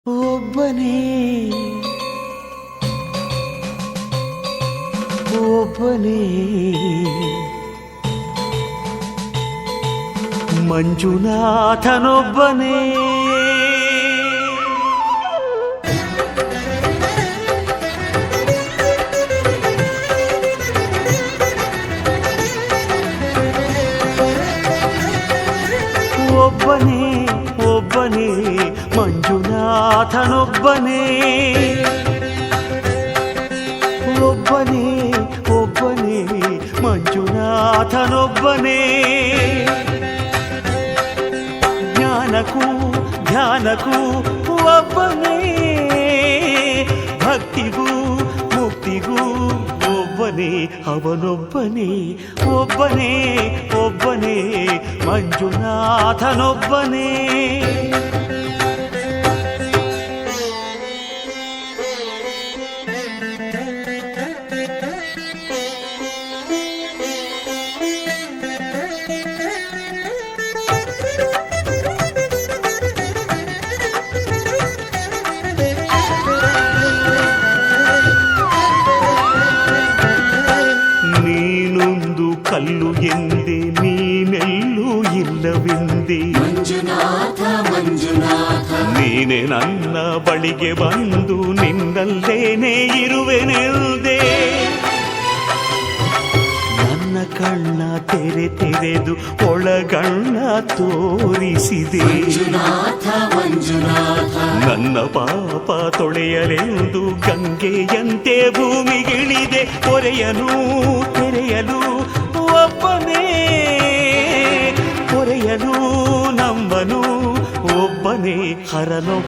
ಒಬ್ಬನೇ ಒಬ್ಬನೇ ಮಂಜುನಾಥನೊಬ್ಬನೇ ಒಬ್ಬನೇ ಒಬ್ಬನೇ ಮಂಜುನಾಥನೊಬ್ಬನೇ ಒಬ್ಬನೇ ಒಬ್ಬನೇ ಮಂಜುನಾಥನೊಬ್ಬನೇ ಜ್ಞಾನಕ್ಕೂ ಧ್ಯಾನಕ್ಕೂ ಒಬ್ಬನೇ ಭಕ್ತಿಗೂ ಮುಕ್ತಿಗೂ ಒಬ್ಬನೇ ಅವನೊಬ್ಬನೇ ಒಬ್ಬನೇ ಒಬ್ಬನೇ ಮಂಜುನಾಥನೊಬ್ಬನೇ ನೀನೊಂದು ಕಲ್ಲು ಎಂದೆ ನೀನೆಲ್ಲೂ ಇಲ್ಲವೆಂದೆ ಮಂಜುನಾಥ ಮಂಜುನಾಥ ನೀನೆ ನನ್ನ ಬಳಿಗೆ ಬಂದು ನಿನ್ನಲ್ಲೇನೇ ಇರುವೆನೆಂದೆ ನನ್ನ ಕಣ್ಣ ತೆರೆದು ಒಳಗಣ್ಣ ತೋರಿಸಿದೆ ಮಂಜುನಾಥ ಮಂಜುನಾಥ ನನ್ನ ಪಾಪ ತೊಳೆಯಲೆಂದು ಗಂಗೆಯಂತೆ ಭೂಮಿಗಿಳಿದೆ ಹೊರೆಯಲು ತೆರೆಯಲು ಒಬ್ಬನೇ ಹೊರೆಯಲು ನಂಬನು ಒಬ್ಬನೇ ಹರನು